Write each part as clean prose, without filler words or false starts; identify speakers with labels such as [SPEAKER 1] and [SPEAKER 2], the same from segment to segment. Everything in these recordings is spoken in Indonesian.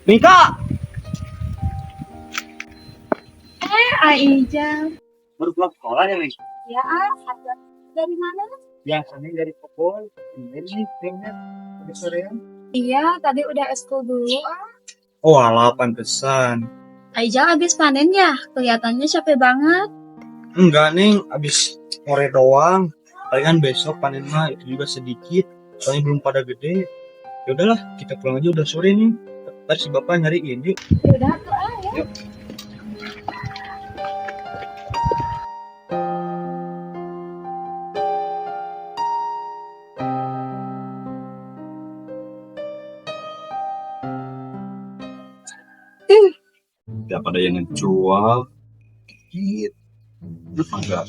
[SPEAKER 1] Mika,
[SPEAKER 2] Aija.
[SPEAKER 1] baru pulang sekolah ya, Mika?
[SPEAKER 2] Ya, ada dari mana?
[SPEAKER 1] Biasanya dari Popol. Ini kayaknya udah sorean.
[SPEAKER 2] Iya, tadi udah eskul dulu.
[SPEAKER 1] Oh, alah, pantesan.
[SPEAKER 2] Aija habis panen ya? Kelihatannya capek banget.
[SPEAKER 1] Enggak, Neng. Abis sore doang. Palingan besok panen mah itu juga sedikit. Soalnya belum pada gede. Ya udahlah, kita pulang aja udah sore nih. Ntar si bapak nyariin yuk.
[SPEAKER 2] Udah tuh, ya.
[SPEAKER 1] Yuk. Gak pada yang ngejual. Dikit. Kenapa enggak?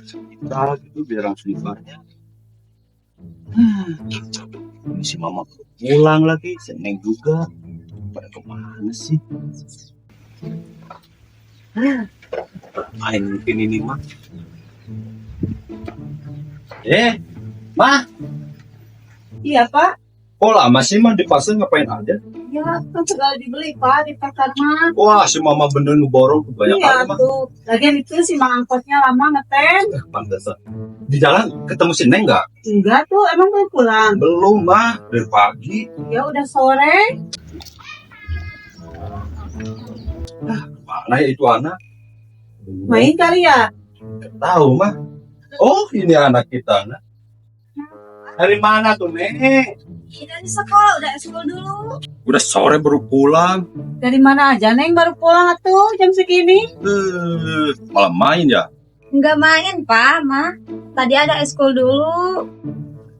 [SPEAKER 1] Kita gitu biar langsung banyak. Ini si mama pulang lagi, seneng juga. Pada kemana sih? Main mungkin ini mah. Mah,
[SPEAKER 2] Iya, Pak.
[SPEAKER 1] kok lama sih mah di pasar ngapain aja?
[SPEAKER 2] Ya, kan segala dibeli, Pak, di pasar mah.
[SPEAKER 1] Wah, si mama bener ngeborong kebanyakan
[SPEAKER 2] Iya,
[SPEAKER 1] mah.
[SPEAKER 2] tuh. Lagian itu si Mang Angkotnya lama ngeteng.
[SPEAKER 1] Pantesan. Di jalan ketemu si Neng nggak?
[SPEAKER 2] Enggak tuh, emang belum pulang.
[SPEAKER 1] Belum mah, dari pagi.
[SPEAKER 2] Ya udah sore.
[SPEAKER 1] Mana ya itu anak?
[SPEAKER 2] Main kali ya?
[SPEAKER 1] Tahu mah. Oh, ini anak kita. Nak. Dari mana tuh, Neng?
[SPEAKER 2] Dari sekolah, udah eskul dulu.
[SPEAKER 1] Udah sore baru pulang.
[SPEAKER 2] Dari mana aja, Neng? Baru pulang atuh jam segini.
[SPEAKER 1] Malah main ya?
[SPEAKER 2] Enggak main, Pak, mah. Tadi ada eskul dulu.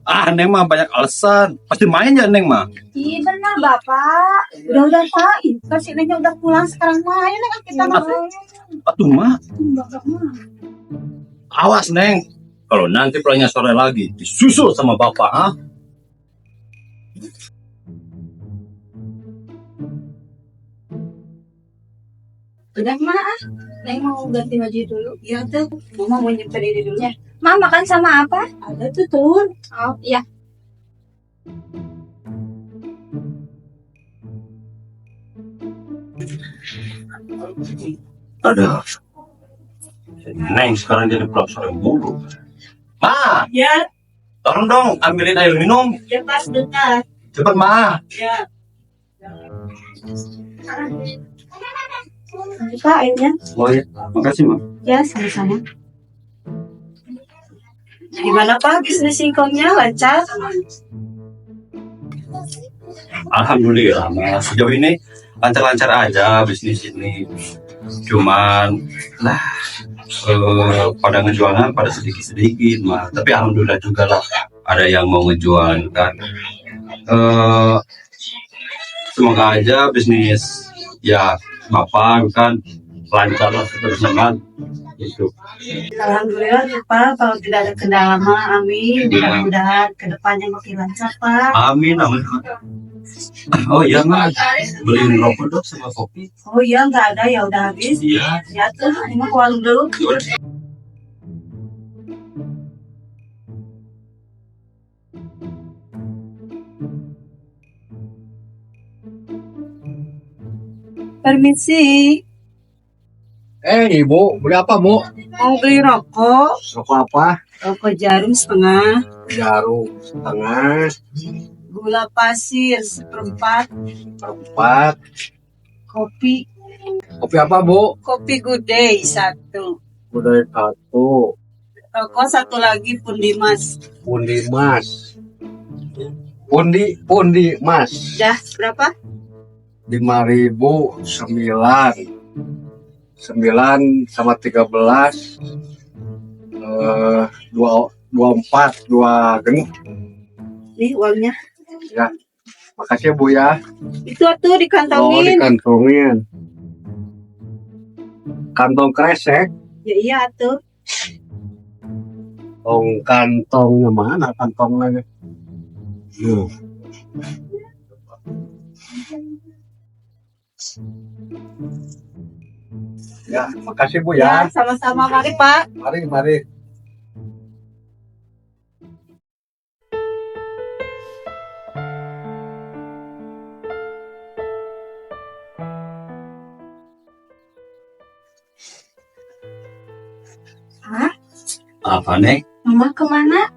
[SPEAKER 1] Ah, Neng mah banyak alasan. Pasti main ya, Neng mah?
[SPEAKER 2] Iya benar, Bapak. Udah Pak. Kan si Nengnya udah pulang sekarang main kan kita main.
[SPEAKER 1] Atuh mah,
[SPEAKER 2] Bapak mah.
[SPEAKER 1] awas, Neng. Kalau nanti pulangnya sore lagi, disusul sama bapak, ah?
[SPEAKER 2] Udah, Mak. Neng mau ganti baju dulu. Iya tuh. Mama mau nyemper diri dulu. Ya. Ma makan sama apa? Ada tuh tuh. Oh, iya.
[SPEAKER 1] Ada. Neng sekarang jadi pulang sore mulu. Ma,
[SPEAKER 2] Ya,
[SPEAKER 1] tolong dong ambilin air minum.
[SPEAKER 2] cepat dekat.
[SPEAKER 1] Cepet, Ma.
[SPEAKER 2] Ya. Pak, airnya.
[SPEAKER 1] Oh ya, makasih, Ma.
[SPEAKER 2] Ya, sama-sama. Gimana Pak bisnis singkongnya lancar?
[SPEAKER 1] Alhamdulillah, Ma. Sejauh ini lancar-lancar aja bisnis ini. Cuman, pada ngejualnya pada sedikit-sedikit, Ma. Tapi alhamdulillah juga lah ada yang mau ngejual kan. Semoga aja bisnis ya Bapak kan lancar lah seterusnya kan. Itu.
[SPEAKER 2] Alhamdulillah ya Pak, kalau tidak ada kendala mah, amin. Mudah-mudahan kedepannya makin lancar Pak.
[SPEAKER 1] Amin, amin. Oh iya, Ma. Beliin rokok dong sama kopi.
[SPEAKER 2] Oh iya nggak ada ya udah habis.
[SPEAKER 1] Iya.
[SPEAKER 2] Ya tuh, ini mah ke warung dulu. Permisi,
[SPEAKER 3] Ibu, beli apa, Bu?
[SPEAKER 2] mau beli rokok?
[SPEAKER 3] Rokok apa?
[SPEAKER 2] Rokok jarum setengah,
[SPEAKER 3] Jarum setengah,
[SPEAKER 2] gula pasir seperempat,
[SPEAKER 3] empat.
[SPEAKER 2] kopi,
[SPEAKER 3] Kopi apa, Bu?
[SPEAKER 2] kopi good day satu.
[SPEAKER 3] Udah satu.
[SPEAKER 2] Rokok satu lagi pundi mas.
[SPEAKER 3] Pundi Mas. Pundi Mas.
[SPEAKER 2] Dah berapa?
[SPEAKER 3] 5.000, 9 sama 13, 24, 2 genuk.
[SPEAKER 2] Nih uangnya.
[SPEAKER 3] Ya, makasih Bu ya.
[SPEAKER 2] Itu tuh
[SPEAKER 3] Oh,
[SPEAKER 2] dikantongin.
[SPEAKER 3] dikantongin. Kantong kresek.
[SPEAKER 2] Ya iya tuh.
[SPEAKER 3] Kantongnya mana kantongnya? Ya, makasih Bu
[SPEAKER 2] Ya,
[SPEAKER 3] ya.
[SPEAKER 2] sama-sama mari Pak.
[SPEAKER 3] Mari. Apa nih?
[SPEAKER 2] Mama kemana?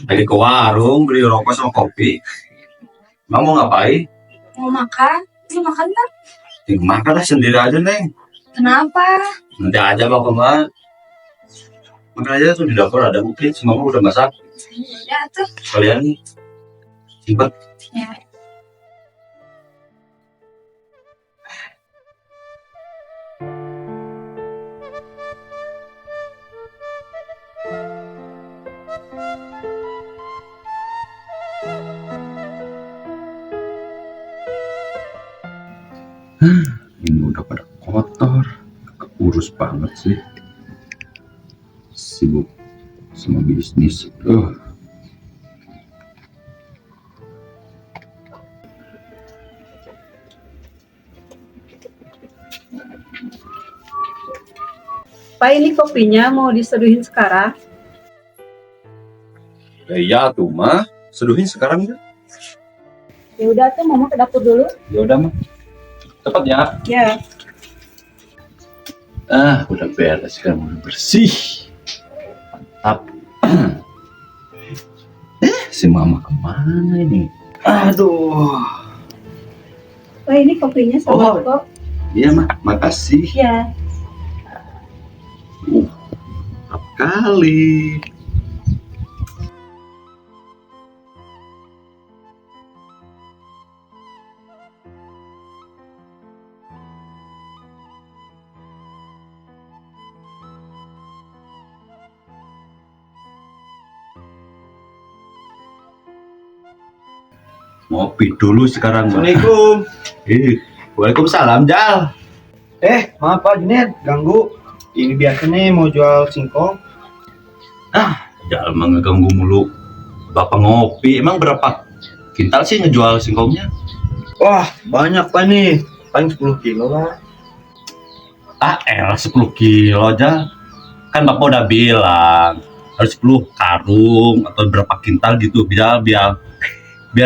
[SPEAKER 3] Lagi ke warung beli rokok sama kopi. Mau ngapain?
[SPEAKER 2] Mau makan? Mau makan kan?
[SPEAKER 3] Makan lah sendiri aja neng.
[SPEAKER 2] Kenapa?
[SPEAKER 3] Nanti aja mau kemana? Makan aja tuh di dapur ada mungkin. Semua udah masak.
[SPEAKER 2] Ya tuh.
[SPEAKER 3] Kalian simpat.
[SPEAKER 2] Ya.
[SPEAKER 3] Ini udah pada kotor, urus banget sih. Sibuk sama bisnis.
[SPEAKER 4] Pak, ini kopinya mau diseduhin sekarang?
[SPEAKER 3] Ya iya tuh mah, seduhin sekarang ya.
[SPEAKER 4] Ya udah tuh, Mama ke dapur dulu.
[SPEAKER 3] Ya udah mah, cepat ya.
[SPEAKER 4] Ya.
[SPEAKER 3] Udah beres kan, udah bersih. Mantap. Si mama kemana ini? Aduh.
[SPEAKER 4] Pak, ini kopinya sama
[SPEAKER 3] Oh.
[SPEAKER 4] kok.
[SPEAKER 3] Iya mah, makasih.
[SPEAKER 4] Ya.
[SPEAKER 3] Mantap kali. Ngopi dulu sekarang, Mbak.
[SPEAKER 1] Assalamualaikum.
[SPEAKER 3] Waalaikumsalam, Jal.
[SPEAKER 1] Maaf Pak Junet, ganggu. Ini biasanya mau jual singkong.
[SPEAKER 3] Jal mah ngeganggu mulu. Bapak ngopi, emang berapa kintal sih ngejual singkongnya?
[SPEAKER 1] Wah, banyak Pak nih. Paling 10 kilo lah.
[SPEAKER 3] Elah 10 kilo aja. Kan Bapak udah bilang harus 10 karung atau berapa kintal gitu biar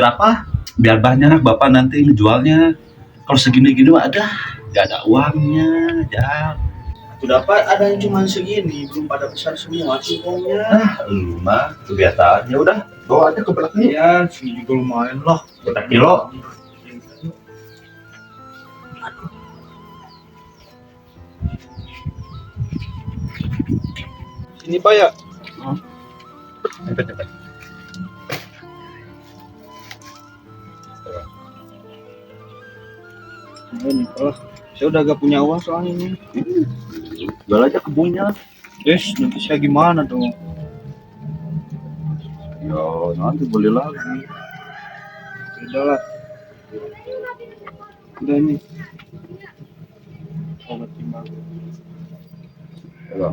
[SPEAKER 3] apa? Biar banyak Bapak nanti ngejualnya. Kalau segini-gini mah nggak ada uangnya, ya.
[SPEAKER 1] Udah Pak, ada yang cuma segini, belum pada besar semua singkongnya.
[SPEAKER 3] Lu mah kebiasaan. Ya udah, bawa aja ke belakang.
[SPEAKER 1] Ya, segini juga lumayan lah.
[SPEAKER 3] Berapa kilo?
[SPEAKER 1] Ini Pak ya.
[SPEAKER 3] Cepet.
[SPEAKER 1] Ini Pak. Saya udah gak punya uang soalnya ini.
[SPEAKER 3] Jual aja kebunnya.
[SPEAKER 1] Yes, nanti saya gimana dong?
[SPEAKER 3] Ya nanti boleh lagi.
[SPEAKER 1] Udah lah. Udah nih. Obat timbang.
[SPEAKER 3] Ya.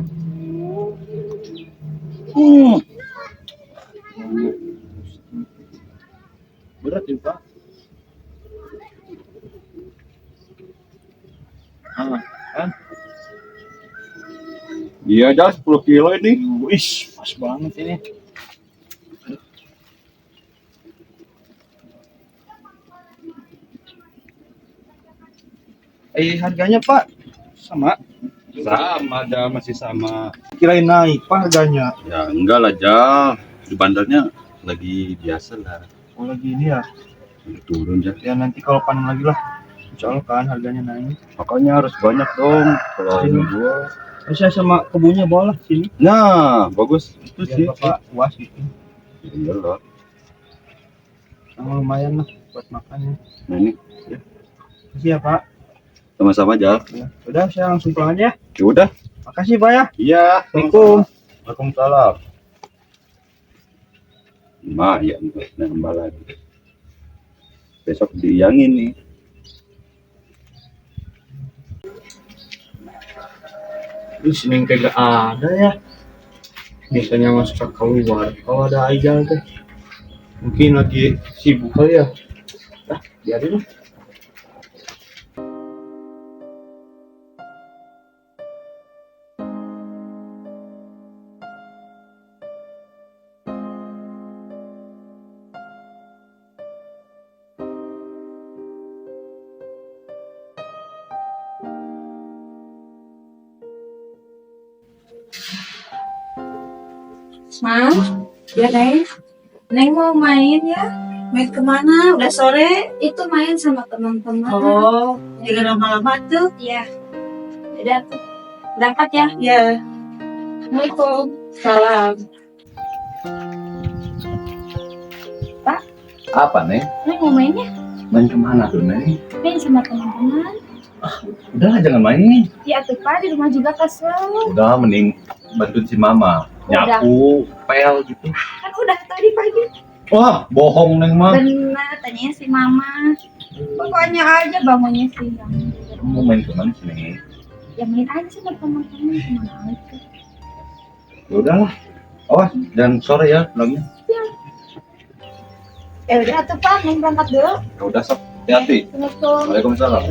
[SPEAKER 1] Berat ya Pak. Kan?
[SPEAKER 3] Iya aja 10 kilo ini.
[SPEAKER 1] Wih, pas banget ini. Harganya Pak sama.
[SPEAKER 3] Sama aja, masih sama.
[SPEAKER 1] Kirain naik Pak harganya.
[SPEAKER 3] Ya enggak lah, Jal. Di bandarnya lagi biasa lah.
[SPEAKER 1] Oh lagi ini ya.
[SPEAKER 3] Udah turun ya.
[SPEAKER 1] Ya nanti kalau panen lagi lah. Insya Allah kan harganya naik.
[SPEAKER 3] Makanya harus banyak dong kalau
[SPEAKER 1] Sini.
[SPEAKER 3] jual.
[SPEAKER 1] Terus saya sama kebunnya bawa lah sini.
[SPEAKER 3] Nah, bagus. Itu
[SPEAKER 1] Biar
[SPEAKER 3] sih.
[SPEAKER 1] Bapak puas gitu.
[SPEAKER 3] Iya lah.
[SPEAKER 1] Sama lumayan lah buat makan ya.
[SPEAKER 3] Nah ini
[SPEAKER 1] Makasih ya Pak.
[SPEAKER 3] sama-sama, Jal.
[SPEAKER 1] Ya. Udah saya langsung pulang aja.
[SPEAKER 3] Ya udah.
[SPEAKER 1] Makasih Pak ya.
[SPEAKER 3] Iya.
[SPEAKER 1] Assalamualaikum.
[SPEAKER 3] Waalaikumsalam. Lumayan buat nambah lagi. Besok diiyangin nih.
[SPEAKER 1] Di sini kayak gak ada ya. Biasanya masuk keluar. Kalau ada Aijal teh. Mungkin lagi sibuk kali ya. Biarin lah.
[SPEAKER 2] Ma, ya Neng. Neng mau main ya? Main kemana? Udah sore? Itu main sama teman-teman. Oh, jangan lama-lama tuh. Iya. Udah tuh. Berangkat ya? Iya. Assalamualaikum. Salam. Pak,
[SPEAKER 3] Apa nih?
[SPEAKER 2] Neng mau main ya?
[SPEAKER 3] Main kemana tuh Neng?
[SPEAKER 2] Main sama teman-teman.
[SPEAKER 3] Udahlah jangan main.
[SPEAKER 2] Ya tuh Pak, di rumah juga kesel.
[SPEAKER 3] Udah mending bantuin si mama
[SPEAKER 2] Udah.
[SPEAKER 3] nyapu, pel gitu.
[SPEAKER 2] Kan udah tadi pagi.
[SPEAKER 3] Wah, bohong Neng mah.
[SPEAKER 2] Benar, tanya si Mama. Pokoknya aja bangunnya sih.
[SPEAKER 3] Kamu main kemana sih Neng?
[SPEAKER 2] Ya main aja sama teman-teman kemana aja.
[SPEAKER 3] Ya udahlah. Awas, jangan sore ya pulangnya.
[SPEAKER 2] Ya udah tuh Pak, Neng berangkat dulu.
[SPEAKER 3] Ya udah sok, hati-hati.
[SPEAKER 2] Assalamualaikum.
[SPEAKER 3] Waalaikumsalam.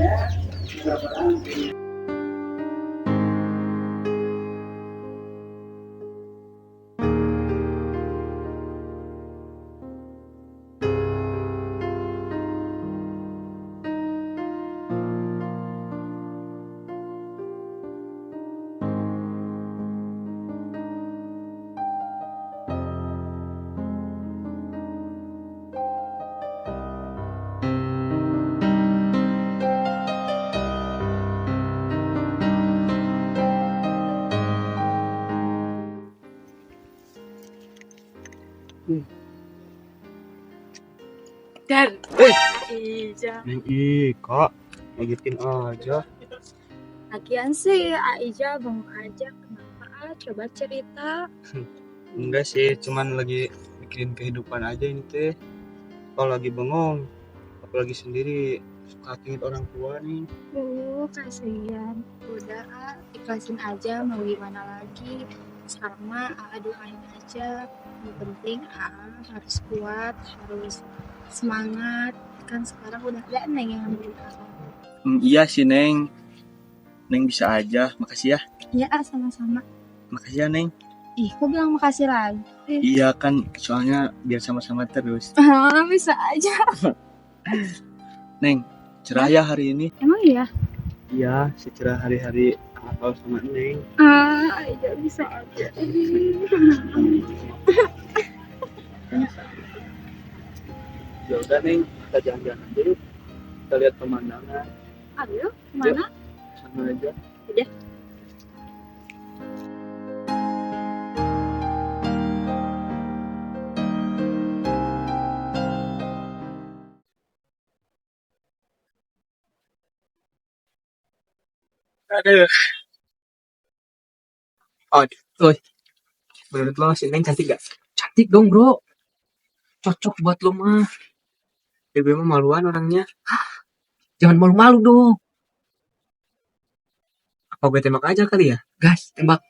[SPEAKER 2] Dan Aija.
[SPEAKER 1] Neng Ika, ngagetin aja.
[SPEAKER 2] Lagian sih Aija bengong aja. Kenapa? Coba cerita.
[SPEAKER 1] Enggak sih, cuman lagi mikirin kehidupan aja ini teh. Kalau lagi bengong, apalagi sendiri, suka inget orang tua nih.
[SPEAKER 2] Kasihan. Udah, ikhlasin aja mau gimana lagi. Sekarang mah doain aja. Yang penting harus kuat, harus semangat. Kan sekarang udah ada Neng yang ngambil kakak.
[SPEAKER 1] Iya sih Neng. Neng bisa aja, makasih ya.
[SPEAKER 2] Ya, sama-sama.
[SPEAKER 1] Makasih ya Neng.
[SPEAKER 2] Ih, kok bilang makasih lagi?
[SPEAKER 1] Iya kan, soalnya biar sama-sama terus.
[SPEAKER 2] Bisa aja.
[SPEAKER 1] Neng, cerah ya hari ini?
[SPEAKER 2] Emang iya?
[SPEAKER 1] Iya, secerah hari-hari Akal sama Neng.
[SPEAKER 2] Aija bisa aja.
[SPEAKER 1] Ya udah Neng, kita jalan-jalan aja yuk. Kita lihat pemandangan,
[SPEAKER 2] Ayo, kemana?
[SPEAKER 1] sama aja.
[SPEAKER 2] Udah.
[SPEAKER 1] Aduh. Oh, oi. Menurut lo si Neng cantik gak?
[SPEAKER 5] Cantik dong bro, cocok buat lo mah.
[SPEAKER 1] Ya gue mah maluan orangnya.
[SPEAKER 5] Jangan malu-malu dong.
[SPEAKER 1] Apa gue tembak aja kali ya?
[SPEAKER 5] Gas, tembak.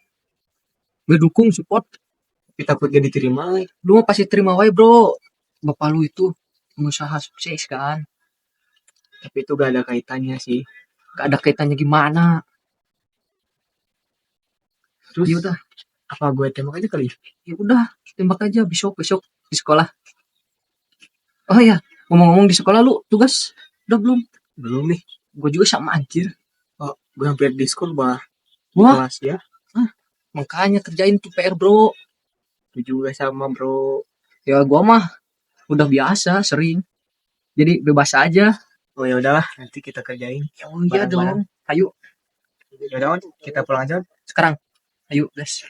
[SPEAKER 5] Gue dukung, support.
[SPEAKER 1] Tapi takut gak diterima.
[SPEAKER 5] Lu mah pasti terima wae bro. Bapak lu itu pengusaha sukses kan.
[SPEAKER 1] Tapi itu gak ada kaitannya sih.
[SPEAKER 5] Gak ada kaitannya gimana.
[SPEAKER 1] Terus,
[SPEAKER 5] Ya udah,
[SPEAKER 1] apa gue tembak aja kali?
[SPEAKER 5] ya udah, tembak aja besok di sekolah. Oh ya, ngomong-ngomong di sekolah lu tugas udah belum?
[SPEAKER 1] Belum nih.
[SPEAKER 5] Gue juga sama anjir.
[SPEAKER 1] Oh, gue hampir diskon bah. Di
[SPEAKER 5] Wah,
[SPEAKER 1] kelas ya.
[SPEAKER 5] makanya kerjain tuh PR bro.
[SPEAKER 1] Itu juga sama bro.
[SPEAKER 5] Ya gua mah udah biasa, sering. Jadi bebas aja.
[SPEAKER 1] Oh ya udahlah, nanti kita kerjain.
[SPEAKER 5] Oh iya
[SPEAKER 1] Bareng-bareng.
[SPEAKER 5] dong. Ayo,
[SPEAKER 1] Ya udah, kita pulang aja.
[SPEAKER 5] sekarang. Ayo, guys.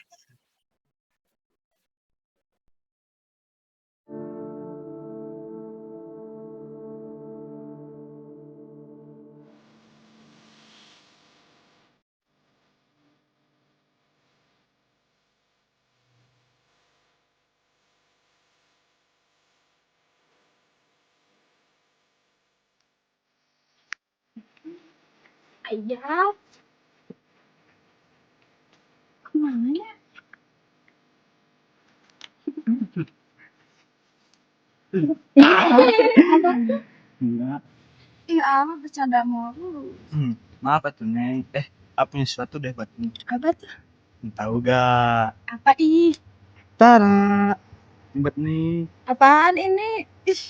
[SPEAKER 2] Aija, kemana ya?
[SPEAKER 1] Enggak.
[SPEAKER 2] Iya, bercanda mulu.
[SPEAKER 1] Maaf tuh Neng. Apa punya sesuatu deh buat Neng.
[SPEAKER 2] Apa tuh?
[SPEAKER 1] Tahu gak?
[SPEAKER 2] Apa ih?
[SPEAKER 1] Tara. Buat Neng.
[SPEAKER 2] Apaan ini? Ih,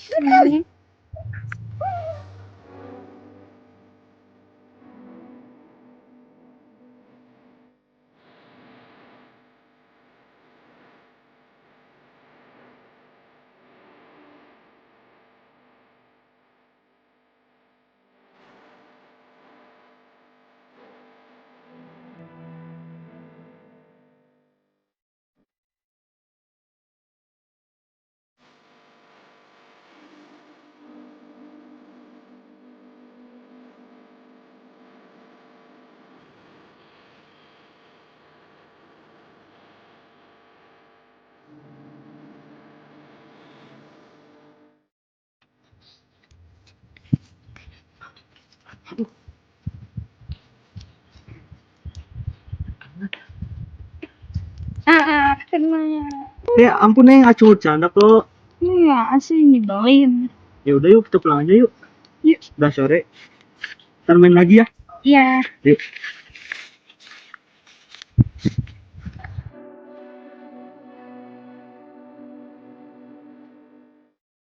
[SPEAKER 2] Kena.
[SPEAKER 1] Ya ampun Neng, acuh canda kok.
[SPEAKER 2] Iya, asli nyebelin.
[SPEAKER 1] Ya udah yuk kita pulang aja yuk.
[SPEAKER 2] Yuk.
[SPEAKER 1] Udah sore. Ntar main lagi ya.
[SPEAKER 2] Iya.
[SPEAKER 1] Yuk.